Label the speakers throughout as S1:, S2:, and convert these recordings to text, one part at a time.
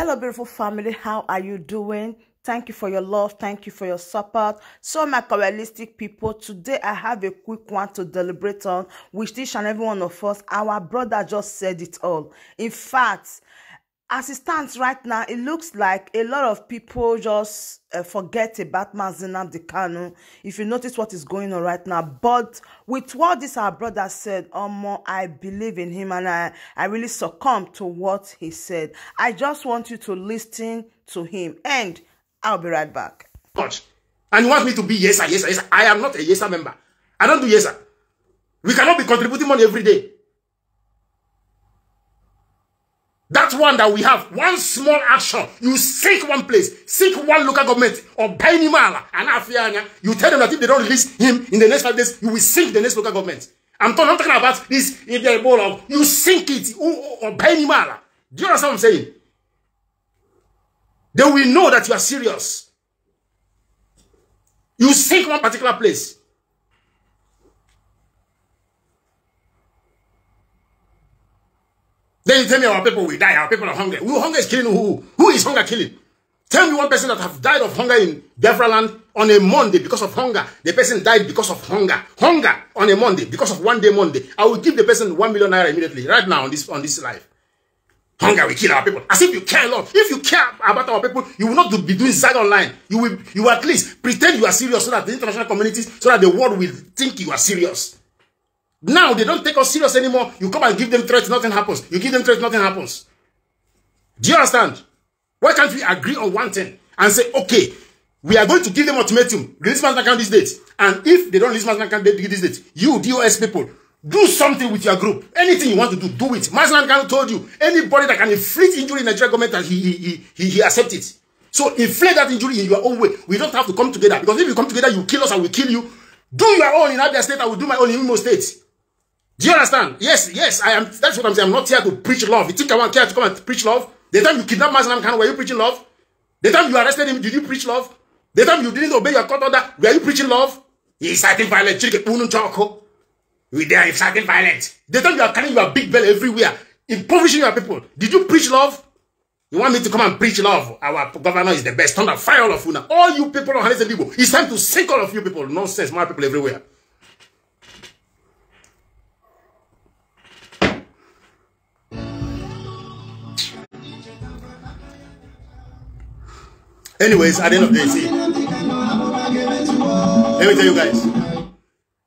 S1: Hello, beautiful family. How are you doing? Thank you for your love. Thank you for your support. So, my realistic people, today I have a quick one to deliberate on, which each and every one of us, our brother just said it all. In fact, as it stands right now, it looks like a lot of people just forget about Nnamdi Kanu. If you notice what is going on right now, but with what this our brother said, I believe in him and I really succumb to what he said. I just want you to listen to him, and I'll be right back.
S2: And you want me to be yes, yes, yes? I am not a yes member. I don't do yes. We cannot be contributing money every day. That one that we have, one small action, you sink one place, sink one local government, or buy Nimala, and you tell them that if they don't release him in the next 5 days, you will sink the next local government. I'm not talking about this, if they're ball, you sink it, or buy Nimala. Do you understand what I'm saying? They will know that you are serious. You sink one particular place. Then you tell me our people will die, our people are hungry. Hunger is killing who? Who is hunger killing? Tell me one person that have died of hunger in Biafra land on a Monday because of hunger. The person died because of hunger. Hunger on a Monday because of one day Monday. I will give the person 1 million naira immediately, right now on this life. Hunger will kill our people. As if you care a lot. If you care about our people, you will not be doing Zag online. You will at least pretend you are serious so that the international community, so that the world will think you are serious. Now they don't take us serious anymore. You come and give them threats, nothing happens. You give them threats, nothing happens. Do you understand? Why can't we agree on one thing and say, okay, we are going to give them ultimatum, release Master account this date. And if they don't release Master account this date, you DOS people, do something with your group. Anything you want to do it. Master account told you, anybody that can inflict injury in the Nigerian government, and he accepts it. So inflict that injury in your own way. We don't have to come together, because if you come together, you kill us and we kill you. Do your own in Abia State, I will do my own in Imo State. Do you understand? Yes, I am. That's what I'm saying. I'm not here to preach love. You think I want here to come and preach love? The time you kidnapped Master Kanu, were you preaching love? The time you arrested him, did you preach love? The time you didn't obey your court order, were you preaching love? He's inciting violence. We there inciting violence. The time you are carrying your big bell everywhere, impoverishing your people, did you preach love? You want me to come and preach love? Our governor is the best. Thunder, fire all of you now. All you people on Hannes people. It's time to sink all of you people. Nonsense, my people everywhere. Anyways, at the end of the day, see, let me tell you guys,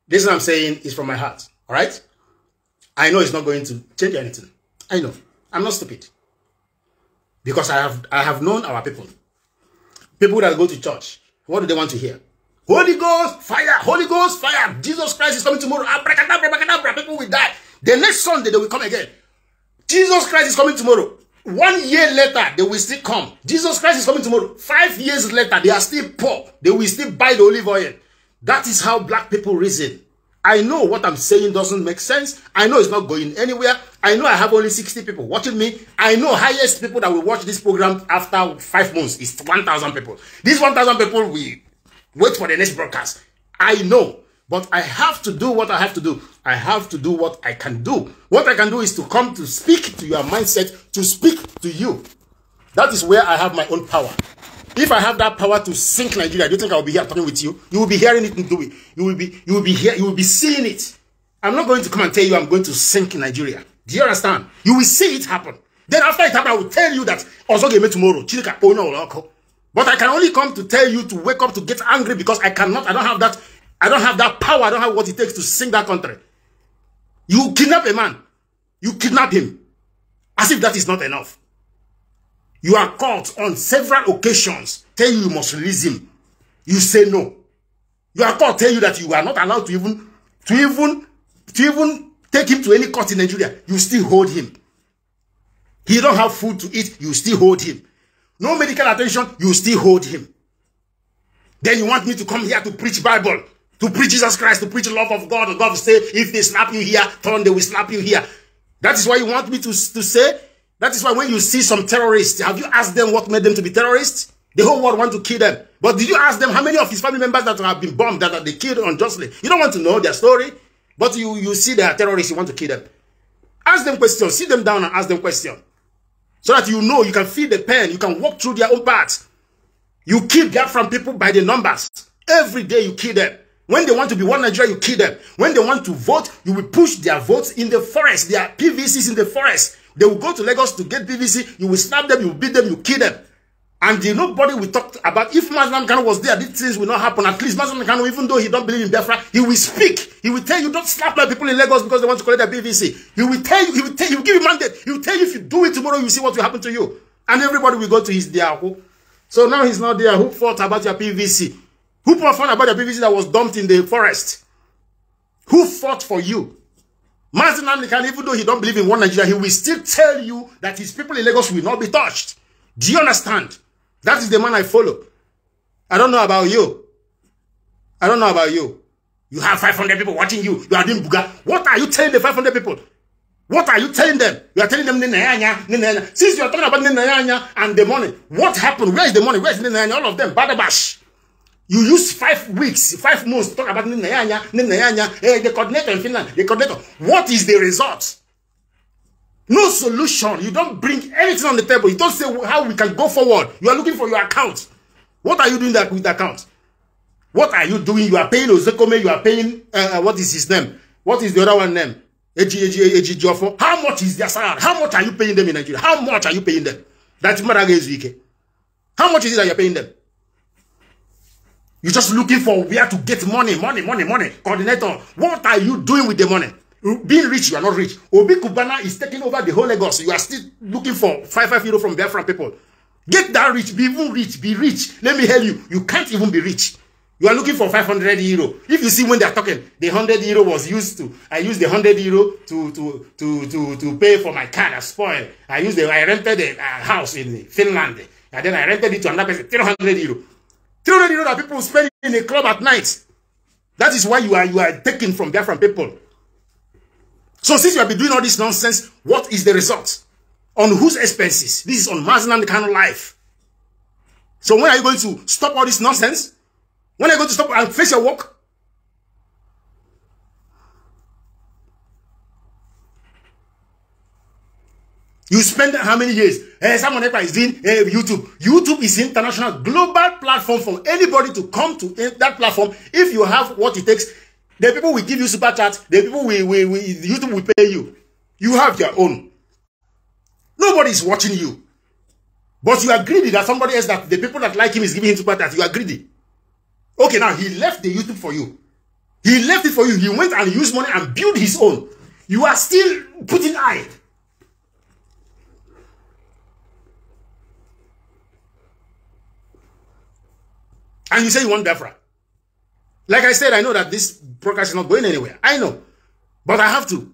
S2: this what I'm saying is from my heart, all right? I know it's not going to change anything. I know. I'm not stupid. Because I have known our people. People that go to church, what do they want to hear? Holy Ghost, fire! Holy Ghost, fire! Jesus Christ is coming tomorrow. Abracadabra, abracadabra. People will die. The next Sunday, they will come again. Jesus Christ is coming tomorrow. 1 year later, they will still come. Jesus Christ is coming tomorrow. 5 years later, they are still poor. They will still buy the olive oil. That is how black people reason. I know what I'm saying doesn't make sense. I know it's not going anywhere. I know I have only 60 people watching me. I know highest people that will watch this program after 5 months is 1,000 people. These 1,000 people will wait for the next broadcast. I know. But I have to do what I have to do. I have to do what I can do. What I can do is to come to speak to your mindset, to speak to you. That is where I have my own power. If I have that power to sink Nigeria, do you think I will be here talking with you? You will be hearing it and do it. You will be seeing it. I'm not going to come and tell you I'm going to sink Nigeria. Do you understand? You will see it happen. Then after it happens, I will tell you that also give me tomorrow. But I can only come to tell you to wake up, to get angry, because I don't have that power. I don't have what it takes to sink that country. You kidnap a man. You kidnap him. As if that is not enough. You are caught on several occasions. Tell you must release him. You say no. You are caught, tell you that you are not allowed to even take him to any court in Nigeria. You still hold him. He don't have food to eat. You still hold him. No medical attention. You still hold him. Then you want me to come here to preach Bible, to preach Jesus Christ, to preach the love of God. And God will say, if they slap you here, turn, they will slap you here. That is why you want me to say? That is why when you see some terrorists, have you asked them what made them to be terrorists? The whole world want to kill them. But did you ask them how many of his family members that have been bombed, that they killed unjustly? You don't want to know their story, but you see they are terrorists, you want to kill them. Ask them questions. Sit them down and ask them questions. So that you know you can feel the pain. You can walk through their own path. You kill Biafran people by the numbers. Every day you kill them. When they want to be one Nigeria, you kill them. When they want to vote, you will push their votes in the forest. There are PVCs in the forest. They will go to Lagos to get PVC. You will snap them, you will beat them, you kill them. And nobody will talk about, if Mazlam Kano was there, these things will not happen. At least Mazlam Kano, even though he don't believe in Biafra, he will speak. He will tell you, don't slap my people in Lagos because they want to collect their PVC. He will tell you, he will give you mandate. He will tell you, if you do it tomorrow, you will see what will happen to you. And everybody will go to his Diahu. So now he's not there. Who fought about your PVC? Who fought about your PVC that was dumped in the forest? Who fought for you? Mazlam Kano, even though he don't believe in one Nigeria, he will still tell you that his people in Lagos will not be touched. Do you understand? That is the man I follow. I don't know about you. I don't know about you. You have 500 people watching you. You are doing buga. What are you telling the 500 people? What are you telling them? You are telling them, since you are talking about and the money, what happened? Where is the money? Where is all of them? Badabash. You use 5 weeks, 5 months to talk about the coordinator in Finland, the coordinator. What is the result? No solution. You don't bring anything on the table. You don't say how we can go forward. You are looking for your account. What are you doing with the account? What are you doing? You are paying Ozekome. You are paying, what is his name? What is the other one name? Eji Jofo. How much is their salary? How much are you paying them in Nigeria? How much are you paying them? That's Maragezike. How much is it that you're paying them? You're just looking for where to get money. Coordinator. What are you doing with the money? Being rich, you are not rich. Obi Kubana is taking over the whole Lagos. You are still looking for 5 euro from Biafran people. Get that rich, be even rich, be rich. Let me tell you, you can't even be rich. You are looking for 500 euro. If you see when they are talking, the 100 euro was used to. I used the 100 euro to pay for my car that spoiled. I rented a house in Finland, and then I rented it to another person. 300 euro. 300 euro that people spend in a club at night. That is why you are taking from Biafran people. So since you have been doing all this nonsense, what is the result? On whose expenses? This is on Mazlam Kano life. So when are you going to stop all this nonsense? When are you going to stop and face your work? You spend how many years? Someone is doing YouTube. YouTube is an international global platform for anybody to come to that platform. If you have what it takes, the people will give you super chat. The people YouTube will pay you. You have your own. Nobody is watching you. But you are greedy that somebody else, that the people that like him is giving him super chat. You are greedy. Okay, now he left the YouTube for you. He left it for you. He went and used money and built his own. You are still putting eye. And you say you want Biafra. Like I said, I know that this broadcast is not going anywhere. I know. But I have to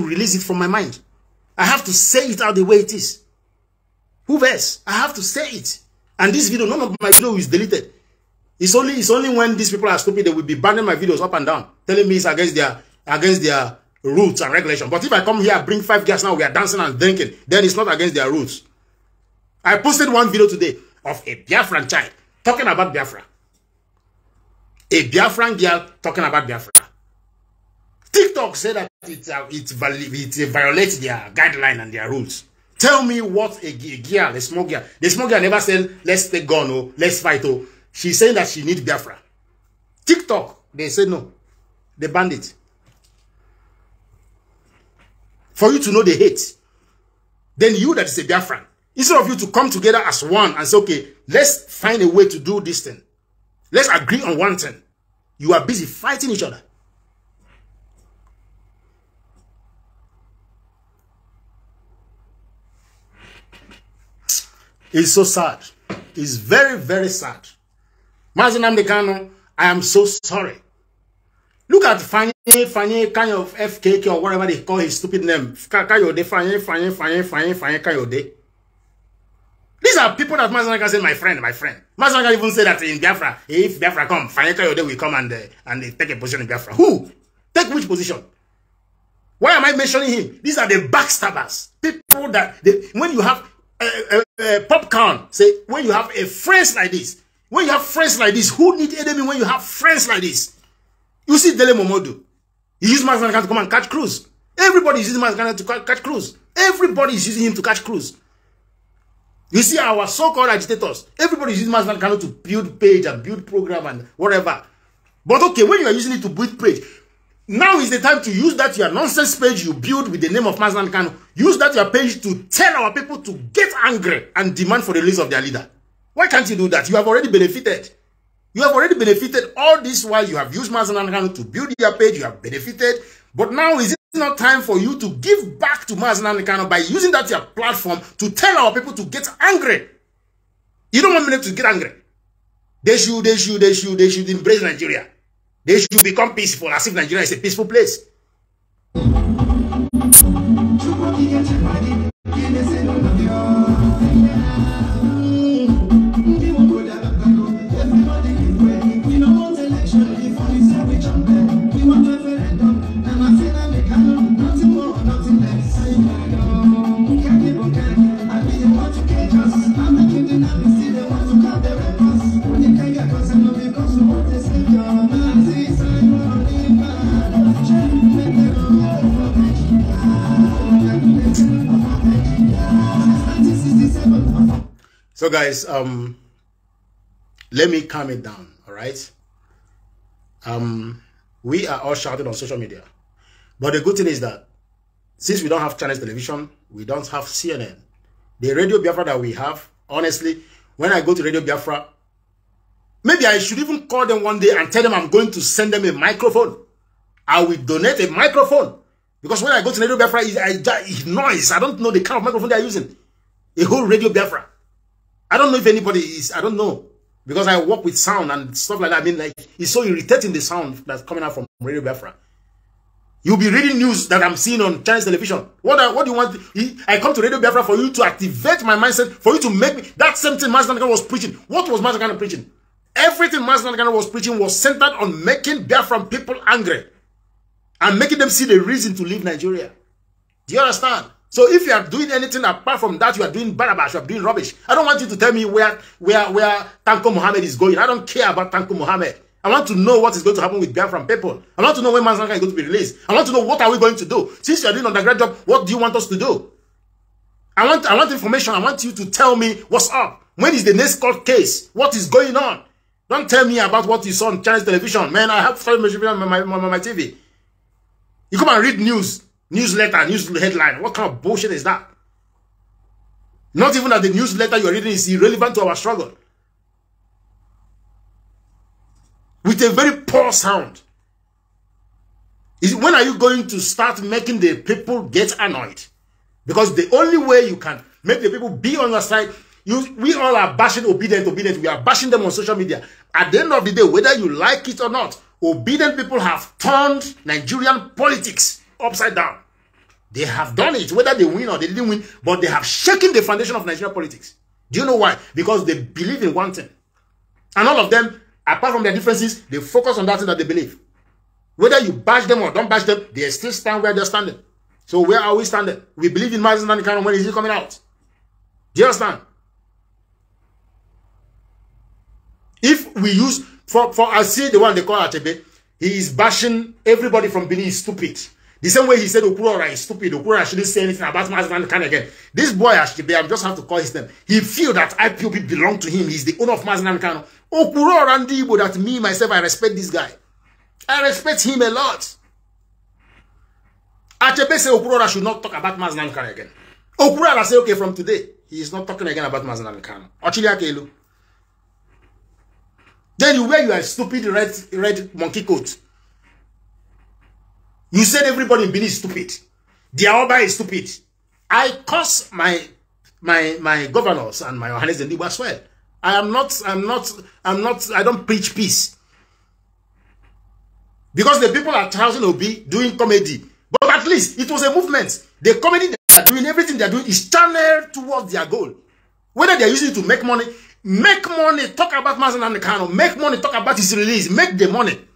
S2: release it from my mind. I have to say it out the way it is. Who else? I have to say it. And this video, none of my video is deleted. It's only when these people are stupid, they will be banning my videos up and down, telling me it's against their rules and regulations. But if I come here, bring 5 guys now, we are dancing and drinking, then it's not against their rules. I posted one video today of a Biafran child talking about Biafra. A Biafran girl talking about Biafra. TikTok said that it violates their guideline and their rules. Tell me what a girl, a small girl. The small girl never said, let's take gun, oh, let's fight, oh. She's saying that she needs Biafra. TikTok, they said no. They banned it. For you to know the hate. Then you that is a Biafran, instead of you to come together as one and say, okay, let's find a way to do this thing. Let's agree on one thing. You are busy fighting each other. It's so sad. It's very, very sad. Mazlam Kano, I am so sorry. Look at Fanye kind of FKK or whatever they call his stupid name. Kayode, Fanye Kayode. These are people that Mazlam Kano say, my friend. Mazlam Kano even say that in Biafra, if Biafra come, Fanye Kayode will come and they take a position in Biafra. Who? Take which position? Why am I mentioning him? These are the backstabbers. People that, when you have popcorn, say, when you have a friends like this, when you have friends like this, who need enemy when you have friends like this? You see Dele Momodu. He used Mazlam Kano to come and catch cruise. Everybody is using Mazi Kano to catch cruise. Everybody is using him to catch cruise. You see our so-called agitators, everybody is using Mazi Kano to build page and build program and whatever. But okay, when you are using it to build page, now is the time to use that your nonsense page you build with the name of Mazi Kano. Use that your page to tell our people to get angry and demand for the release of their leader. Why can't you do that? You have already benefited. You have already benefited all this while you have used Mazi Kano to build your page. You have benefited. But now is it not time for you to give back to Mazi Kano by using that your platform to tell our people to get angry? You don't want them to get angry. They should embrace Nigeria. They should become peaceful, as if Nigeria is a peaceful place. So guys, let me calm it down, all right? We are all shouting on social media. But the good thing is that since we don't have Chinese television, we don't have CNN. The Radio Biafra that we have, honestly, when I go to Radio Biafra, maybe I should even call them one day and tell them I'm going to send them a microphone. I will donate a microphone. Because when I go to Radio Biafra, it's noise. I don't know the kind of microphone they're using. A whole Radio Biafra. I don't know if anybody is, I don't know. Because I work with sound and stuff like that. I mean, like, it's so irritating, the sound that's coming out from Radio Biafra. You'll be reading news that I'm seeing on Chinese television. What do you want? I come to Radio Biafra for you to activate my mindset, for you to make me, that same thing Mazi Kano was preaching. What was Mazi Kano preaching? Everything Mazi Kano was preaching was centered on making Biafran people angry and making them see the reason to leave Nigeria. Do you understand? So if you are doing anything apart from that, you are doing barabash, you are doing rubbish. I don't want you to tell me where Tanko Mohammed is going. I don't care about Tanko Mohammed. I want to know what is going to happen with Biafran people. I want to know when Mazi Kano is going to be released. I want to know what are we going to do. Since you are doing undergrad job, what do you want us to do? I want information. I want you to tell me what's up. When is the next court case? What is going on? Don't tell me about what you saw on Chinese television. Man, I have started on my TV. You come and read newsletter, news headline. What kind of bullshit is that? Not even that the newsletter you're reading is irrelevant to our struggle. With a very poor sound. When are you going to start making the people get annoyed? Because the only way you can make the people be on your side, we all are bashing obedient. We are bashing them on social media. At the end of the day, whether you like it or not, obedient people have turned Nigerian politics upside down. They have done it, whether they win or they didn't win, but they have shaken the foundation of Nigerian politics. Do you know why? Because they believe in one thing. And all of them, apart from their differences, they focus on that thing that they believe. Whether you bash them or don't bash them, they still stand where they're standing. So where are we standing? We believe in Mazi Kano. When is he coming out? Do you understand? If we use, I see the one they call Achebe, he is bashing everybody from Benin is stupid. The same way he said Warrörr is stupid. Warrörr shouldn't say anything about Mazi Kano again. This boy Achebe, I just have to call his name. He feels that IPOB belong to him. He's the owner of Mazi Kano. Warrörr and Igbo, that me, myself, I respect this guy. I respect him a lot. Achebe say Warrörr should not talk about Mazi Kano again. Warrörr say, okay, from today, he is not talking again about Mazi Kano. Then you wear your stupid red monkey coat. You said everybody in Benin is stupid. The Aoba is stupid. I curse my governors and my Johannes and Igbo as well. I don't preach peace. Because the people at Housing Obi doing comedy. But at least it was a movement. The comedy they are doing, everything they are doing is channeled towards their goal. Whether they are using it to make money, talk about Mazi Kano, make money, talk about his release, make the money.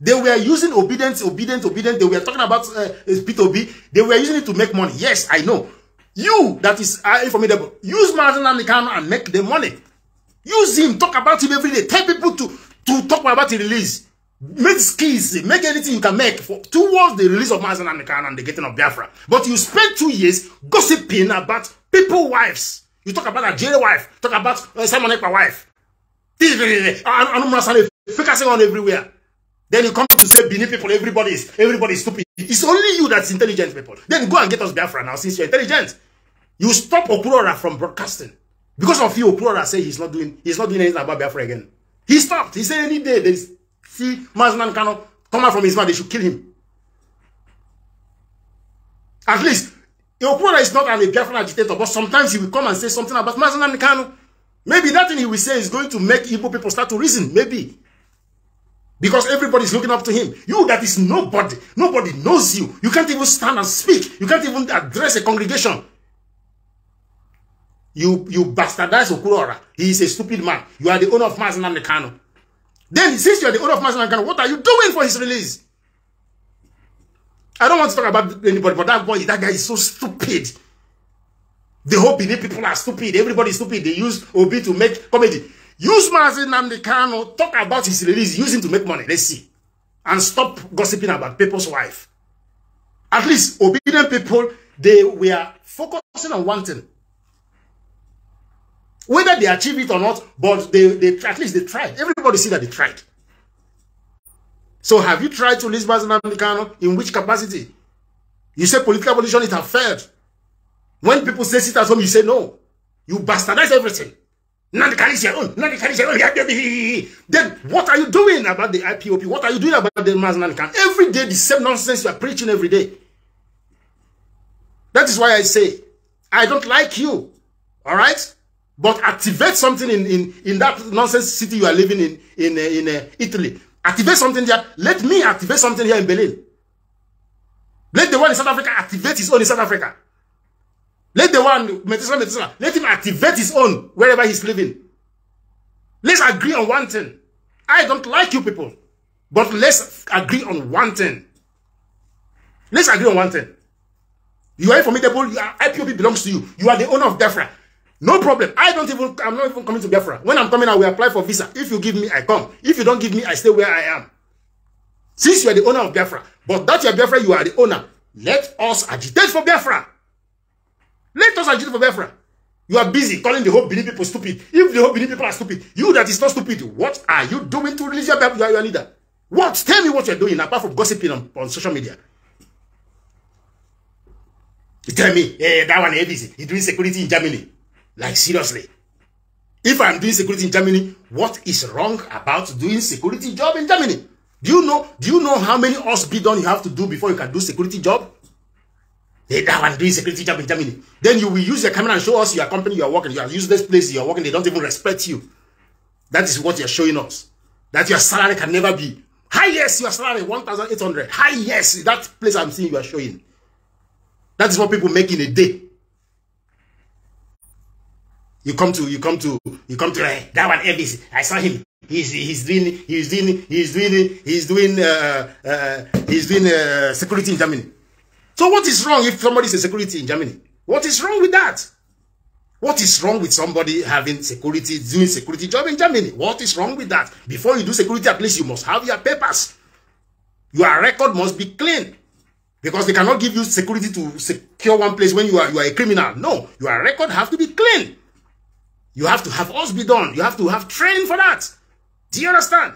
S2: They were using obedience. They were talking about P2B. They were using it to make money. Yes, I know. You, that is formidable. Use Mazi Kano and make the money. Use him. Talk about him every day. Tell people to talk about the release. Make skills, make anything you can make towards the release of Mazen Nnamdi and the getting of Biafra. But you spend 2 years gossiping about people's wives. You talk about a Jerry wife, talk about Simon Ekpa wife. Focusing on everywhere. Then you come to say Benin people, everybody is stupid. It's only you that's intelligent, people. Then go and get us Biafra now, since you're intelligent. You stop Okurora from broadcasting. Because of you, Okurora say he's not doing anything about Biafra again. He stopped. He said any day they see Mazen Nnamdi come out from his mouth, they should kill him. At least, Okurora is not a Biafran agitator, but sometimes he will come and say something about Mazen Nnamdi. Maybe that thing he will say is going to make Igbo people start to reason. Maybe. Because everybody's looking up to him. You that is nobody. Nobody knows you. You can't even stand and speak. You can't even address a congregation. You bastardize Okurora. He is a stupid man. You are the owner of Mazen Nnamdi. Then, since you are the owner of Mazen Nnamdi, what are you doing for his release? I don't want to talk about anybody, but that guy is so stupid. The whole Benin people are stupid. Everybody is stupid. They use Obi to make comedy. Use Mazen Nnamdi, talk about his release, use him to make money. Let's see. And stop gossiping about people's wife. At least obedient people, they were focusing on one thing. Whether they achieve it or not, but they at least they tried. Everybody see that they tried. So have you tried to release Mazen Nnamdi? In which capacity? You say political abolition, it has failed. When people say sit at home, you say no. You bastardize everything. Nnamdi is your own. Nnamdi is your own. Then what are you doing about the IPOP? What are you doing about the Mazen Nnamdi? Every day, the same nonsense you are preaching every day. That is why I say, I don't like you. All right? But activate something in that nonsense city you are living in Italy. Activate something there. Let me activate something here in Berlin. Let the one in South Africa activate his own in South Africa. Let the one, Methuselah, let him activate his own wherever he's living. Let's agree on one thing. I don't like you people. But let's agree on one thing. Let's agree on one thing. You are formidable. IPOP belongs to you. You are the owner of Biafra. No problem. I'm not even coming to Biafra. When I'm coming, I will apply for visa. If you give me, I come. If you don't give me, I stay where I am. Since you are the owner of Biafra, but that you are Biafra, you are the owner. Let us agitate for Biafra. Let us agitate for Biafra. You are busy calling the whole Benin people stupid. If the whole Benin people are stupid, you that is not stupid, what are you doing to release your leader? What? Tell me what you're doing apart from gossiping on social media. You tell me, hey, that one ABC, he's doing security in Germany. Like, seriously. If I'm doing security in Germany, what is wrong about doing security job in Germany? Do you know how many hospitals you have to do before you can do security job? Hey, that one doing security job in Germany. Then you will use your camera and show us your company you are working. You are useless place you are working. They don't even respect you. That is what you are showing us. That your salary can never be. Highest your salary, 1,800. Highest, that place I'm seeing you are showing. That is what people make in a day. You come to that one ABC. I saw him. He's doing security in Germany. So what is wrong if somebody is a security in Germany? What is wrong with that? What is wrong with somebody doing security job in Germany? What is wrong with that? Before you do security, at least you must have your papers. Your record must be clean. Because they cannot give you security to secure one place when you are a criminal. No, your record have to be clean. You have to have us be done. You have to have training for that. Do you understand?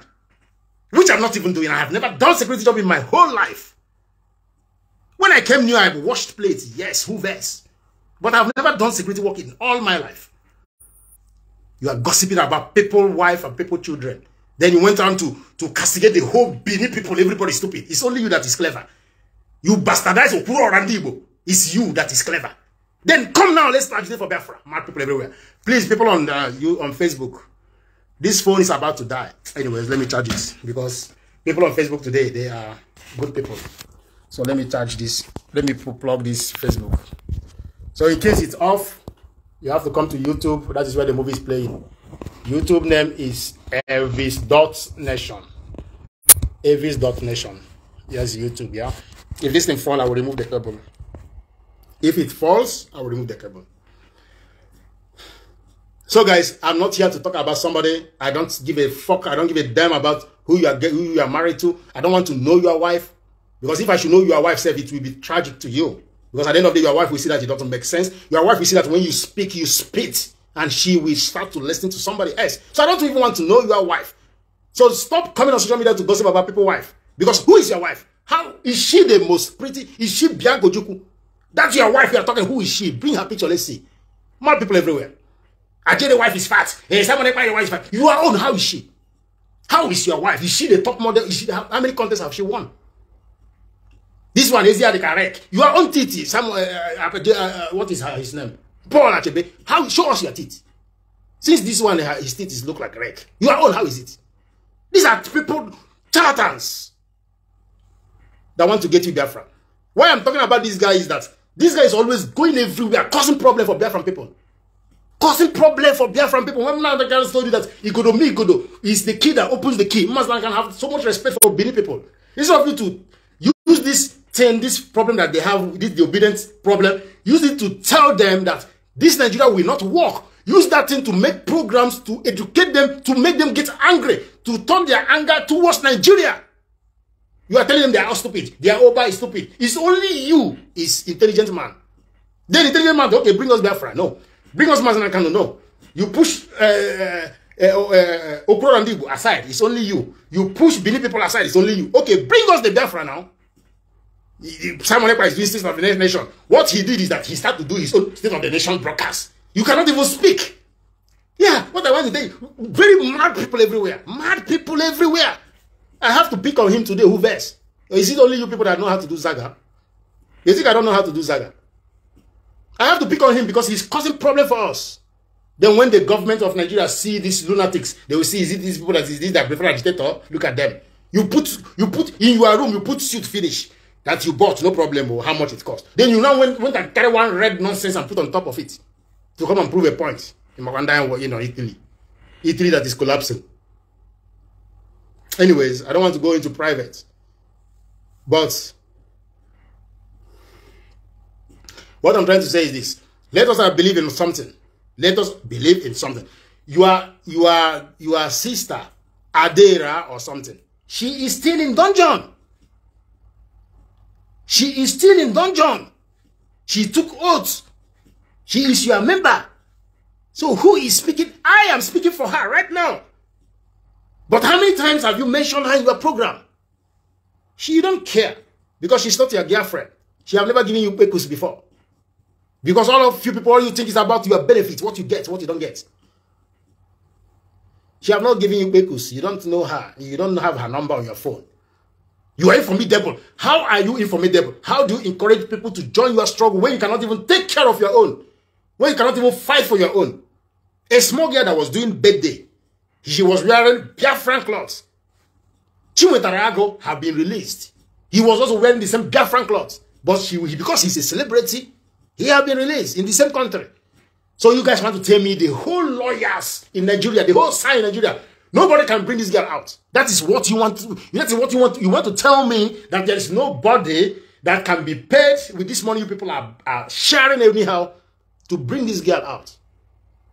S2: Which I'm not even doing. I have never done security job in my whole life. When I came new, I washed plates. Yes, hoovers. But I've never done security work in all my life. You are gossiping about people's wife and people's children. Then you went on to castigate the whole Benin people. Everybody's stupid. It's only you that is clever. You bastardize Warrörr and Igbo. It's you that is clever. Then come now, let's agitate for Biafra. Mad people everywhere. Please, people on Facebook, this phone is about to die. Anyways, let me charge it because people on Facebook today, they are good people. So let me charge this. Let me plug this Facebook. So in case it's off, you have to come to YouTube. That is where the movie is playing. YouTube name is Elvis.Nation. Elvis.Nation. Yes, YouTube, yeah. If this thing falls, I will remove the cable. If it falls, I will remove the cable. So guys, I'm not here to talk about somebody. I don't give a fuck. I don't give a damn about who you are married to. I don't want to know your wife. Because if I should know your wife, it will be tragic to you. Because at the end of the day, your wife will see that it doesn't make sense. Your wife will see that when you speak, you spit. And she will start to listen to somebody else. So I don't even want to know your wife. So stop coming on social media to gossip about people's wife. Because who is your wife? How is she the most pretty? Is she Bianco Juku? That's your wife you are talking. Who is she? Bring her picture, let's see. Mad people everywhere. I tell the wife is fat. Hey, someone your wife is fat. You are on. How is she? How is your wife? Is she the top model? Is she, how many contests have she won? This one is the correct. You are on Titi. What is his name? Paul Achebe. How? Show us your teeth. Since this one, his teeth look like wreck. You are on. How is it? These are people, charlatans, that want to get you Biafra. Why I'm talking about this guy is that this guy is always going everywhere, causing problem for Biafran people. Causing problem for Biafran people. When the guy told you that Igodo is the key that opens the key. Muslim can have so much respect for Benin people. Instead of you to use this thing, this problem that they have, the obedience problem, use it to tell them that this Nigeria will not work. Use that thing to make programs, to educate them, to make them get angry, to turn their anger towards Nigeria. You are telling them they are all stupid. Their Oba is stupid. It's only you is intelligent man. Then intelligent man, okay, bring us Biafra. No. Bring us Masanakano. No. You push Okro and Dibu aside. It's only you. You push Benin people aside. It's only you. Okay, bring us the Biafra now. Simon Ekpa is doing State of the Nation. What he did is that he started to do his own State of the Nation broadcast. You cannot even speak. Yeah, what I want to tell you, very mad people everywhere. Mad people everywhere. I have to pick on him today. Who best? Or is it only you people that know how to do Zaga? You think I don't know how to do Zaga? I have to pick on him because he's causing problem for us. Then when the government of Nigeria see these lunatics, they will see, is it these people that is this that prefer agitator? Look at them. You put in your room, you put suit finish that you bought, no problem, or how much it cost. Then you now went and carry one red nonsense and put on top of it to come and prove a point. In Mwanda, you know, Italy that is collapsing. Anyways, I don't want to go into private. But what I'm trying to say is this. Let us believe in something. Let us believe in something. Your sister, Adera or something, she is still in dungeon. She is still in dungeon. She took oath. She is your member. So who is speaking? I am speaking for her right now. But how many times have you mentioned her in your program? She don't care. Because she's not your girlfriend. She have never given you pekus before. Because all of you people, all you think is about your benefits, what you get, what you don't get. She have not given you pekus. You don't know her. You don't have her number on your phone. You are informidable. How are you informidable? How do you encourage people to join your struggle when you cannot even take care of your own? When you cannot even fight for your own? A small girl that was doing birthday, she was wearing Biafran clothes. Chiwetarago have been released. He was also wearing the same Biafran clothes. But because he's a celebrity, he have been released in the same country. So you guys want to tell me the whole lawyers in Nigeria, the whole side in Nigeria, nobody can bring this girl out. That is what you want to, that is what you want. You want to tell me that there is nobody that can be paid with this money you people are sharing anyhow to bring this girl out.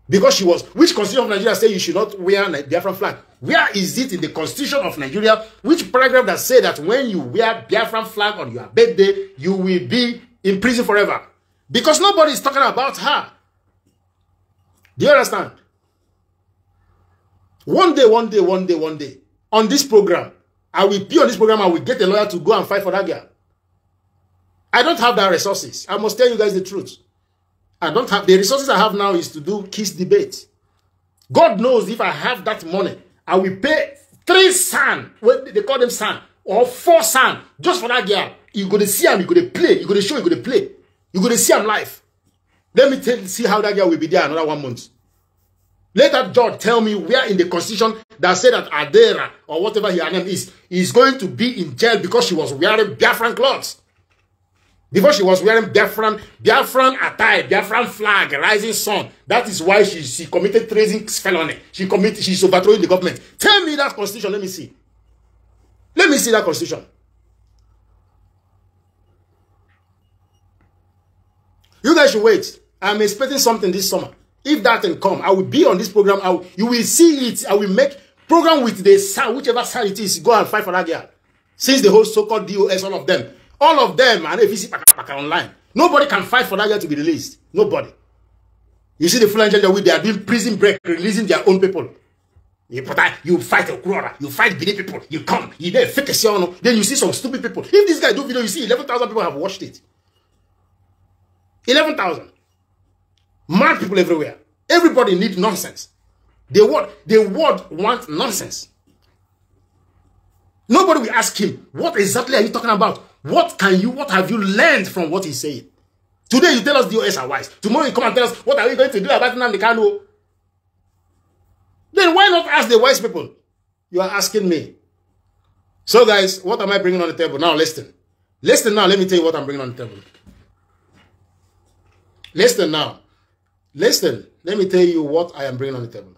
S2: Because she was, which constitution of Nigeria say you should not wear a Biafran flag? Where is it in the constitution of Nigeria? Which paragraph that say that when you wear Biafran flag on your birthday, you will be in prison forever? Because nobody is talking about her. Do you understand? One day, on this program, I will be on this program, I will get a lawyer to go and fight for that girl. I don't have that resources. I must tell you guys the truth. I don't have, the resources I have now is to do kiss debate. God knows if I have that money, I will pay 3 san, what they call them san, or 4 san, just for that girl. You go to see him, you go to play, you go to show, you go to play. You go to see him live. Let me see how that girl will be there another 1 month. Let that judge tell me where in the constitution that said that Adera, or whatever her name is going to be in jail because she was wearing Biafran clothes. Because she was wearing Biafran attire, Biafran flag, rising sun. That is why she committed treason felony. She's overthrowing the government. Tell me that constitution, let me see. Let me see that constitution. You guys should wait. I'm expecting something this summer. If that can come, I will be on this program. You will see it. I will make Program with the side, whichever side it is, go and fight for that girl. Since the whole so-called DOS, all of them, and if you see online, nobody can fight for that girl to be released. Nobody. You see the Fulani with they are doing prison break, releasing their own people. You fight a Warrörr, you fight Benin people, you come, you there fake a then you see some stupid people. If this guy do video, you see 11,000 people have watched it. 11,000. Mad people everywhere. Everybody needs nonsense. The world wants nonsense. Nobody will ask him, what exactly are you talking about? What have you learned from what he's saying? Today you tell us DOS are wise. Tomorrow you come and tell us, what are we going to do about Nnamdi Kanu? Then why not ask the wise people? You are asking me. So guys, what am I bringing on the table? Now listen. Listen now, let me tell you what I'm bringing on the table. Listen now. Listen, let me tell you what I am bringing on the table.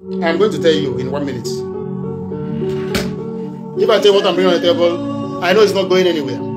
S2: I'm going to tell you in 1 minute. If I tell you what I'm bringing on the table, I know it's not going anywhere.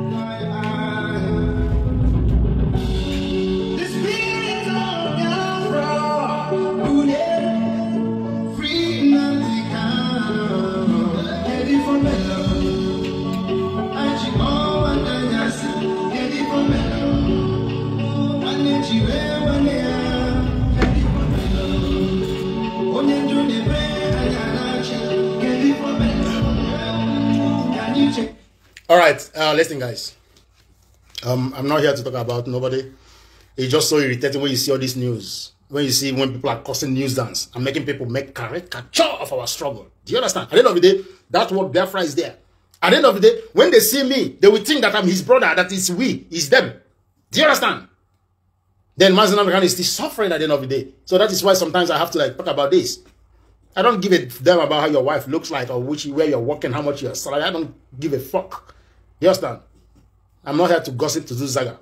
S2: All right, listen, guys. I'm not here to talk about nobody. It's just so irritating when you see all this news. When people are causing news dance and making people make caricature of our struggle. Do you understand? At the end of the day, that's what Biafra is there. At the end of the day, when they see me, they will think that I'm his brother, that is is them. Do you understand? Then Mazen Nnamdi Kanu is still suffering at the end of the day. So that is why sometimes I have to talk about this. I don't give a damn about how your wife looks like or where you're working, how much you're salary. I don't give a fuck. You understand? I'm not here to gossip, to do zaga.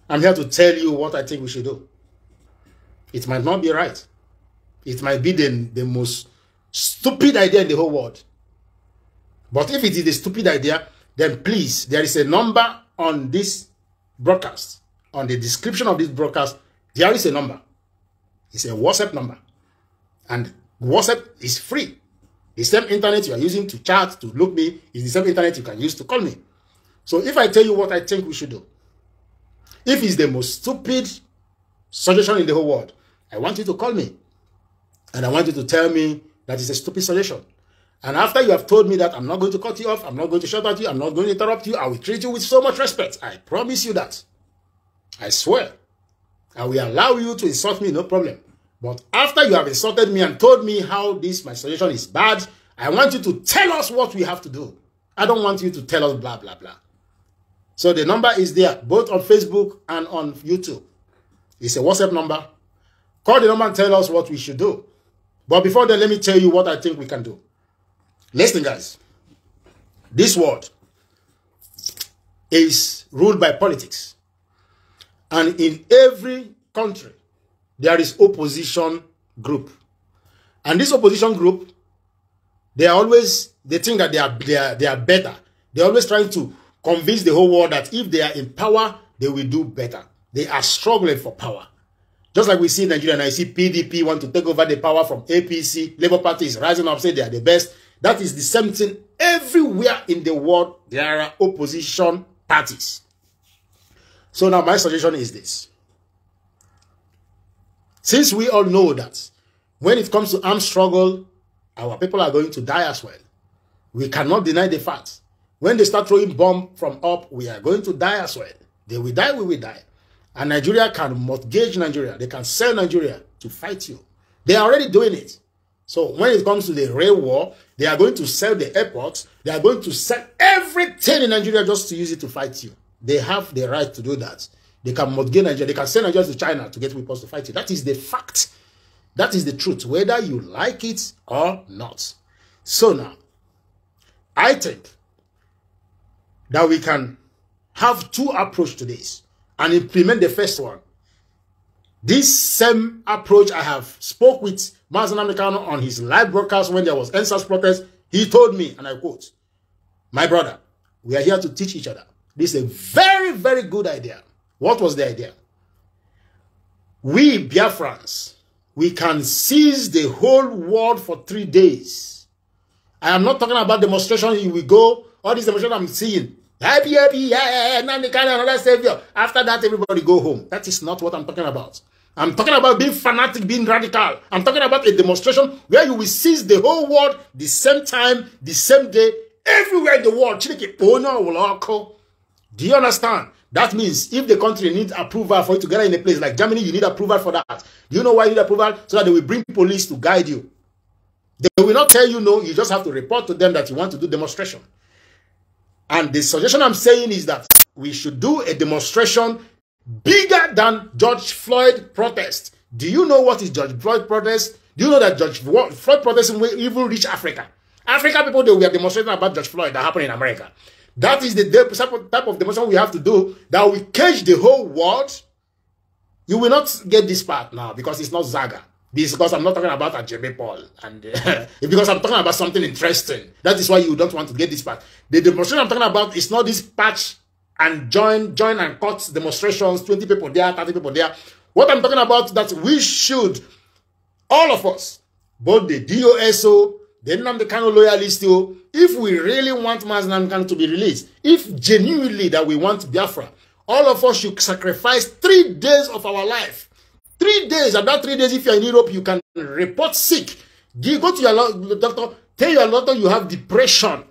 S2: I'm here to tell you what I think we should do. It might not be right. It might be the most stupid idea in the whole world. But if it is a stupid idea, then please, there is a number on this broadcast. On the description of this broadcast, there is a number. It's a WhatsApp number. And WhatsApp is free. The same internet you are using to chat, to look me, is the same internet you can use to call me. So if I tell you what I think we should do, if it's the most stupid suggestion in the whole world, I want you to call me. And I want you to tell me that it's a stupid suggestion. And after you have told me that, I'm not going to cut you off, I'm not going to shout at you, I'm not going to interrupt you, I will treat you with so much respect. I promise you that. I swear. I will allow you to insult me, no problem. But after you have insulted me and told me how my suggestion is bad, I want you to tell us what we have to do. I don't want you to tell us blah, blah, blah. So the number is there, both on Facebook and on YouTube. It's a WhatsApp number. Call the number and tell us what we should do. But before then, let me tell you what I think we can do. Listen, guys. This world is ruled by politics. And in every country, there is opposition group. And this opposition group, they think that they are better. They're always trying to convince the whole world that if they are in power, they will do better. They are struggling for power. Just like we see in Nigeria, and I see PDP want to take over the power from APC. Labour Party is rising up, say they are the best. That is the same thing everywhere in the world. There are opposition parties. So now my suggestion is this. Since we all know that when it comes to armed struggle, our people are going to die as well. We cannot deny the fact. When they start throwing bomb from up, we are going to die as well. They will die, we will die. And Nigeria can mortgage Nigeria. They can sell Nigeria to fight you. They are already doing it. So when it comes to the rail war, they are going to sell the airports. They are going to sell everything in Nigeria just to use it to fight you. They have the right to do that. They can mortgage Nigeria. They can send Nigeria to China to get weapons to fight you. That is the fact. That is the truth, whether you like it or not. So now, I think that we can have two approaches to this and implement the first one. This same approach I have spoke with Mazen Nnamdi Kanu on his live broadcast when there was NSAS protest. He told me, and I quote, "My brother, we are here to teach each other. This is a very, very good idea." What was the idea? We Biafrans, we can seize the whole world for 3 days. I am not talking about demonstration. We go, all these demonstrations I'm seeing. Happy, yeah, now they carry another savior. After that, everybody go home. That is not what I'm talking about. I'm talking about being fanatic, being radical. I'm talking about a demonstration where you will seize the whole world the same time, the same day, everywhere in the world. Do you understand? That means if the country needs approval for you to get in a place like Germany, you need approval for that. Do you know why you need approval? So that they will bring police to guide you. They will not tell you no, you just have to report to them that you want to do demonstration. And the suggestion I'm saying is that we should do a demonstration bigger than George Floyd protest. Do you know what is George Floyd protest? Do you know that George Floyd protest will even reach Africa? African people, they were demonstrating about George Floyd that happened in America. That is the type of demonstration we have to do that will cage the whole world. You will not get this part now because it's not Zaga. Because I'm not talking about Ajebe Paul. And because I'm talking about something interesting. That is why you don't want to get this part. The demonstration I'm talking about is not this patch and join and cut demonstrations, 20 people there, 30 people there. What I'm talking about is that we should, all of us, both the DOSO, the Nnamdi Kanu loyalists, if we really want Nnamdi Kanu to be released, if genuinely that we want Biafra, all of us should sacrifice 3 days of our life. 3 days, and that 3 days, if you're in Europe, you can report sick. Go to your doctor, tell your doctor you have depression.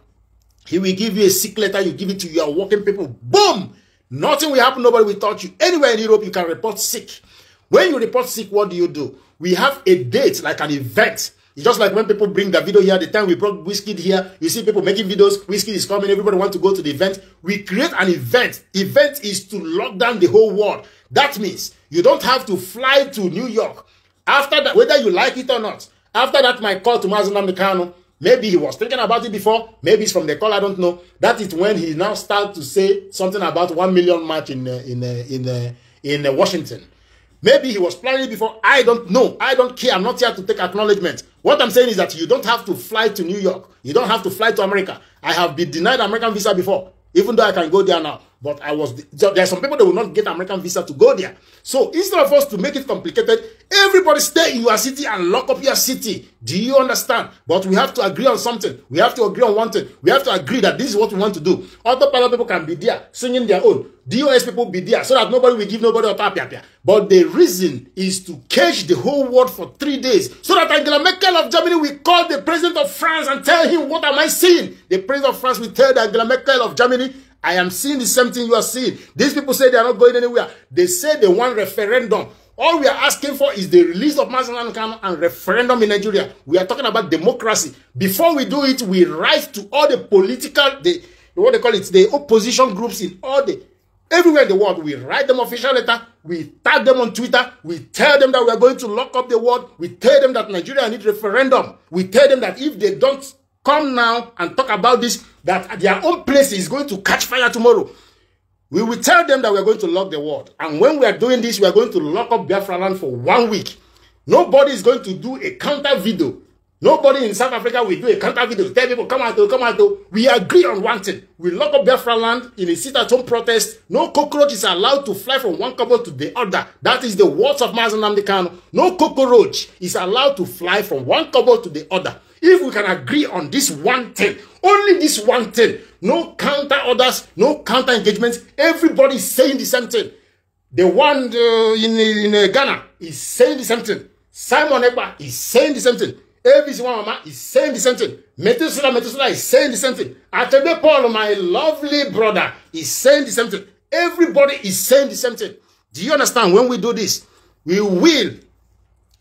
S2: He will give you a sick letter, you give it to your working people. Boom! Nothing will happen, nobody will touch you. Anywhere in Europe, you can report sick. When you report sick, what do? We have a date, like an event. It's just like when people bring the video here, the time we brought Whiskey here, you see people making videos, Whiskey is coming, everybody wants to go to the event. We create an event. Event is to lock down the whole world. That means you don't have to fly to New York. After that, whether you like it or not, after that, my call to Nnamdi Kanu, maybe he was thinking about it before, maybe it's from the call, I don't know. That is when he now starts to say something about 1 million march in Washington. Maybe he was planning it before. I don't know. I don't care. I'm not here to take acknowledgement. What I'm saying is that you don't have to fly to New York. You don't have to fly to America. I have been denied American visa before, even though I can go there now. But there are some people that will not get American visa to go there. So instead of us to make it complicated, everybody stay in your city and lock up your city. Do you understand? But we have to agree on something. We have to agree on one thing. We have to agree that this is what we want to do. Other people can be there singing their own. DOS people be there so that nobody will give nobody a tapia. But the reason is to cage the whole world for 3 days so that Angela Merkel of Germany will call the president of France and tell him, what am I seeing? The president of France will tell Angela Merkel of Germany, I am seeing the same thing you are seeing. These people say they are not going anywhere. They say they want referendum. All we are asking for is the release of Nnamdi Kanu and referendum in Nigeria. We are talking about democracy. Before we do it, we write to all the political, what they call it, the opposition groups in everywhere in the world. We write them official letter. We tag them on Twitter. We tell them that we are going to lock up the world. We tell them that Nigeria needs referendum. We tell them that if they don't come now and talk about this, that their own place is going to catch fire tomorrow. We will tell them that we are going to lock the world. And when we are doing this, we are going to lock up Biafra land for 1 week. Nobody is going to do a counter video. Nobody in South Africa will do a counter video. Tell people, come out. We agree on one thing. We lock up Biafra land in a sit-at-home protest. No cockroach is allowed to fly from one couple to the other. That is the words of Nnamdi Kanu. No cockroach is allowed to fly from one couple to the other. If we can agree on this one thing, only this one thing, no counter orders, no counter engagements, everybody is saying the same thing. The one in Ghana is saying the same thing. Simon Ekpa is saying the same thing. ABC Mama is saying the same thing. Methuselah is saying the same thing. Ajebe Paul, my lovely brother, is saying the same thing. Everybody is saying the same thing. Do you understand? When we do this, we will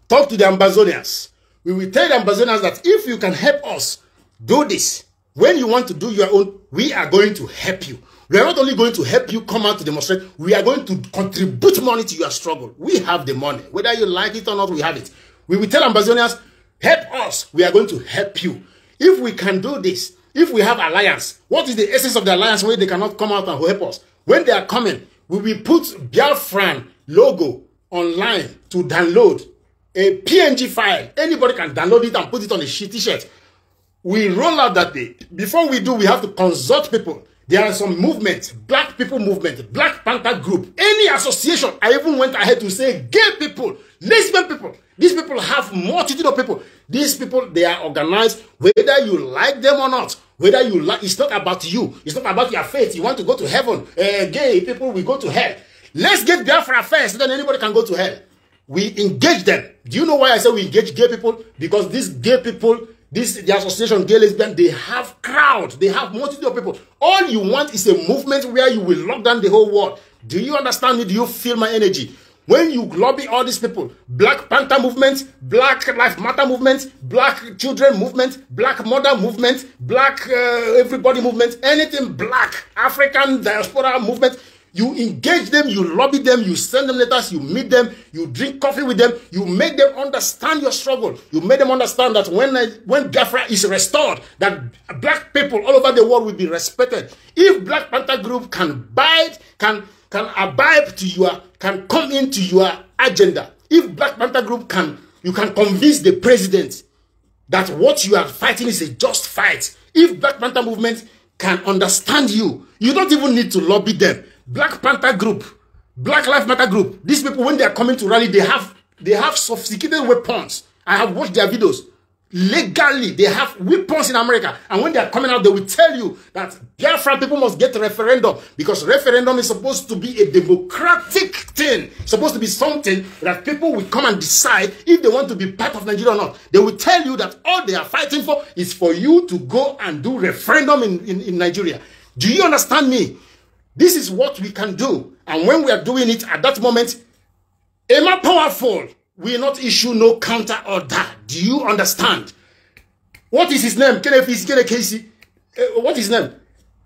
S2: talk to the ambassadors. We will tell the ambassadors that if you can help us do this, when you want to do your own, we are going to help you. We are not only going to help you come out to demonstrate, we are going to contribute money to your struggle. We have the money. Whether you like it or not, we have it. We will tell ambassadors, help us. We are going to help you. If we can do this, if we have alliance, what is the essence of the alliance where they cannot come out and help us? When they are coming, we will put Biafran logo online to download. A PNG file. Anybody can download it and put it on a t-shirt. We roll out that day. Before we do, we have to consult people. There are some movements, Black People Movement, Black Panther Group, any association. I even went ahead to say gay people, lesbian people. These people have multitude of people. These people, they are organized, whether you like them or not. Whether you like, it's not about you. It's not about your faith. You want to go to heaven. Gay people will go to hell. Let's get Biafra first, then anybody can go to hell. We engage them. Do you know why I say we engage gay people? Because these gay people, the association gay lesbian, they have crowd. They have multitude of people. All you want is a movement where you will lock down the whole world. Do you understand me? Do you feel my energy? When you lobby all these people, Black Panther movement, Black Lives Matter movement, Black Children movement, Black Mother movement, Black Everybody movement, anything Black, African diaspora movement, you engage them, you lobby them, you send them letters, you meet them, you drink coffee with them, you make them understand your struggle. You make them understand that when Biafra is restored, that Black people all over the world will be respected. If Black Panther Group can abide to can come into your agenda. If Black Panther Group you can convince the president that what you are fighting is a just fight. If Black Panther movement can understand you, you don't even need to lobby them. Black Panther Group, Black Lives Matter Group, these people, when they are coming to rally, they have sophisticated weapons. I have watched their videos. Legally, they have weapons in America. And when they are coming out, they will tell you that Biafra people must get a referendum, because referendum is supposed to be a democratic thing. It's supposed to be something that people will come and decide if they want to be part of Nigeria or not. They will tell you that all they are fighting for is for you to go and do referendum in Nigeria. Do you understand me? This is what we can do. And when we are doing it at that moment, Emma Powerful will not issue no counter order. Do you understand? What is his name? What is his name?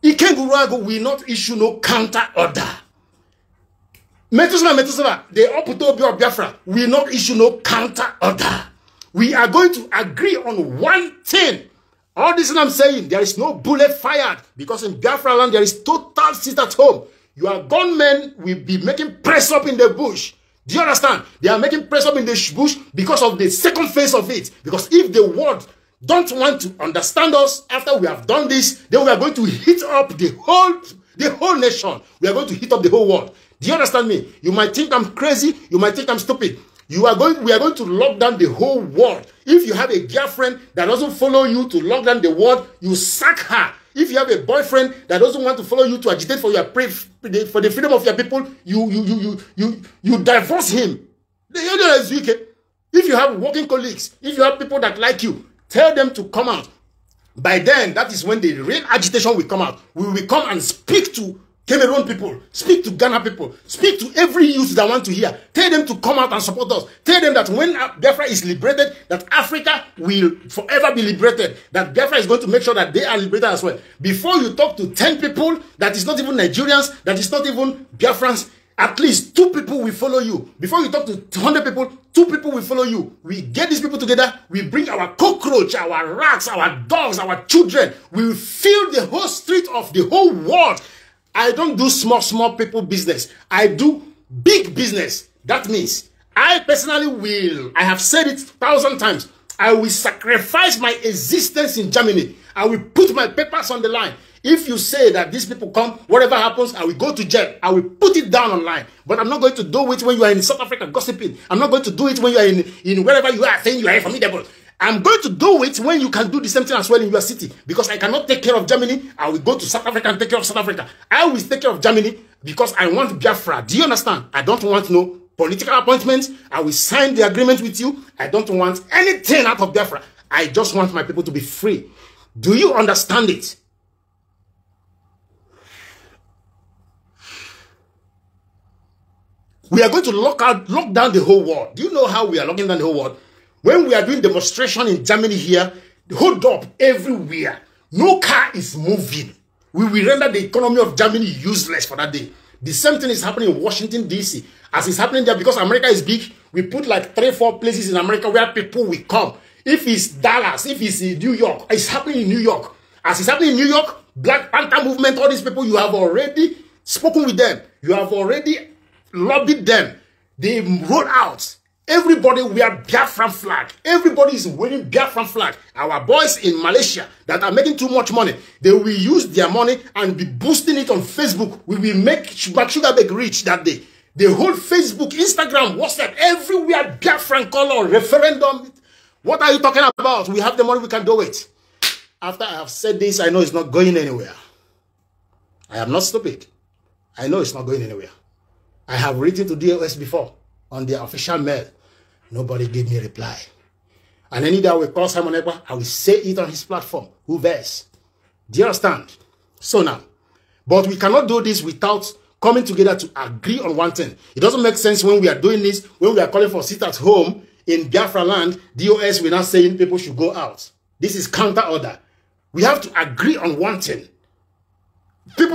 S2: Ikengurago will not issue no counter order. Metusela, the Oputobi of Biafra will not issue no counter order. We are going to agree on one thing. All this I'm saying, there is no bullet fired, because in Biafra land there is total sit at home. Your gunmen will be making press up in the bush. Do you understand? They are making press up in the bush because of the second phase of it. Because if the world don't want to understand us after we have done this, then we are going to hit up the whole nation. We are going to hit up the whole world. Do you understand me? You might think I'm crazy. You might think I'm stupid. We are going to lock down the whole world. If you have a girlfriend that doesn't follow you to lock down the world, you sack her. If you have a boyfriend that doesn't want to follow you to agitate for for the freedom of your people, you divorce him. If you have working colleagues, if you have people that like you, tell them to come out. By then, that is when the real agitation will come out. We will come and speak to Cameroon people, speak to Ghana people, speak to every youth that want to hear. Tell them to come out and support us. Tell them that when Biafra is liberated, that Africa will forever be liberated. That Biafra is going to make sure that they are liberated as well. Before you talk to 10 people, that is not even Nigerians, that is not even Biafrans, at least 2 people will follow you. Before you talk to 100 people, 2 people will follow you. We get these people together. We bring our cockroach, our rats, our dogs, our children. We will fill the whole street of the whole world. I don't do small people business. I do big business. That means I personally will, I have said it 1,000 times, I will sacrifice my existence in Germany. I will put my papers on the line. If you say that these people come, whatever happens, I will go to jail. I will put it down online. But I'm not going to do it when you are in South Africa gossiping. I'm not going to do it when you are in wherever you are saying you are formidable. I'm going to do it when you can do the same thing as well in your city. Because I cannot take care of Germany. I will go to South Africa and take care of South Africa. I will take care of Germany because I want Biafra. Do you understand? I don't want no political appointments. I will sign the agreement with you. I don't want anything out of Biafra. I just want my people to be free. Do you understand it? We are going to lock down the whole world. Do you know how we are locking down the whole world? When we are doing demonstration in Germany here, hold up everywhere. No car is moving. We will render the economy of Germany useless for that day. The same thing is happening in Washington, D.C. As it's happening there, because America is big, we put like 3-4 places in America where people will come. If it's Dallas, if it's in New York, it's happening in New York. As it's happening in New York, Black Panther movement, all these people, you have already spoken with them. You have already lobbied them. They roll out Everybody wear Biafran flag. Everybody is wearing Biafran flag. Our boys in Malaysia that are making too much money, they will use their money and be boosting it on Facebook. We will make Sugar Bake rich that day. The whole Facebook, Instagram, WhatsApp, everywhere Biafran color, referendum. What are you talking about? We have the money, we can do it. After I have said this, I know it's not going anywhere. I am not stupid. I know it's not going anywhere. I have written to DOS before on their official mail. Nobody gave me a reply. And any day I will call Simon Ekpa, I will say it on his platform. Who bears? Do you understand? So now, but we cannot do this without coming together to agree on one thing. It doesn't make sense when we are doing this, when we are calling for sit at home in Biafra land, DOS, we're not saying people should go out. This is counter order. We have to agree on one thing.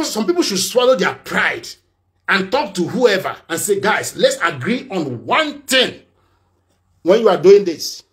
S2: Some people should swallow their pride and talk to whoever and say, guys, let's agree on one thing. When you are doing this,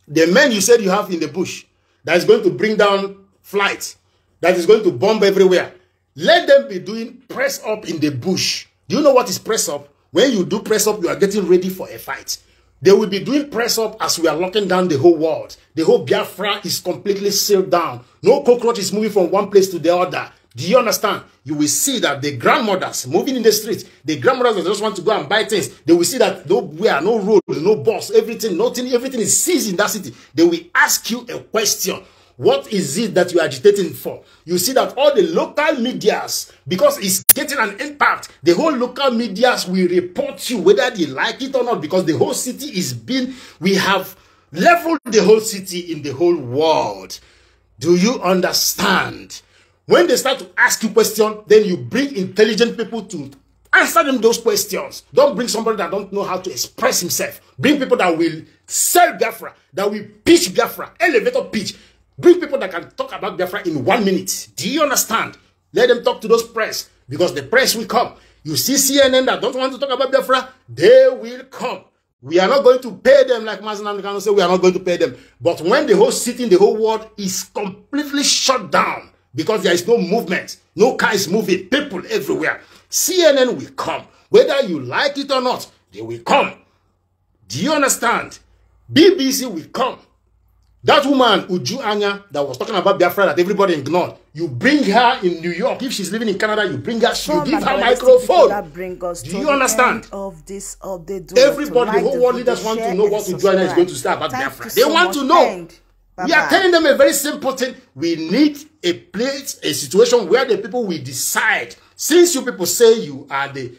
S2: the men you said you have in the bush that is going to bring down flights, that is going to bomb everywhere, let them be doing press up in the bush. Do you know what is press up? When you do press up, you are getting ready for a fight. They will be doing press up as we are locking down the whole world. The whole Biafra is completely sealed down. No cockroach is moving from one place to the other. Do you understand? You will see that the grandmothers moving in the streets, the grandmothers that just want to go and buy things, they will see that nowhere, no road, no bus, everything is seized in that city. They will ask you a question. What is it that you are agitating for? You see that all the local medias, because it's getting an impact, the whole local medias will report you whether they like it or not, because the whole city is being, we have leveled the whole city in the whole world. Do you understand? When they start to ask you questions, then you bring intelligent people to answer them those questions. Don't bring somebody that don't know how to express himself. Bring people that will sell Biafra, that will pitch Biafra, elevator pitch. Bring people that can talk about Biafra in 1 minute. Do you understand? Let them talk to those press, because the press will come. You see CNN that don't want to talk about Biafra, they will come. We are not going to pay them like Mazen Kano say we are not going to pay them. But when the whole city in the whole world is completely shut down, because there is no movement, no car is moving, people everywhere, CNN will come. Whether you like it or not, they will come. Do you understand? BBC will come. That woman, Uju Anya, that was talking about Biafra that everybody ignored, you bring her in New York. If she's living in Canada, you bring her, you give her a microphone. Do you understand? Everybody, the whole world leaders want to know what Uju Anya is going to say about Biafra. They want to know. We are telling them a very simple thing. We need a place, a situation where the people will decide. Since you people say you are the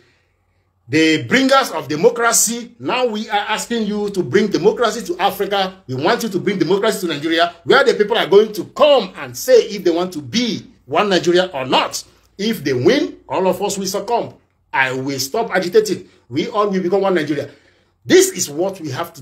S2: bringers of democracy, now we are asking you to bring democracy to Africa. We want you to bring democracy to Nigeria, where the people are going to come and say if they want to be one Nigeria or not. If they win, all of us will succumb. I will stop agitating. We all will become one Nigeria. This is what we have to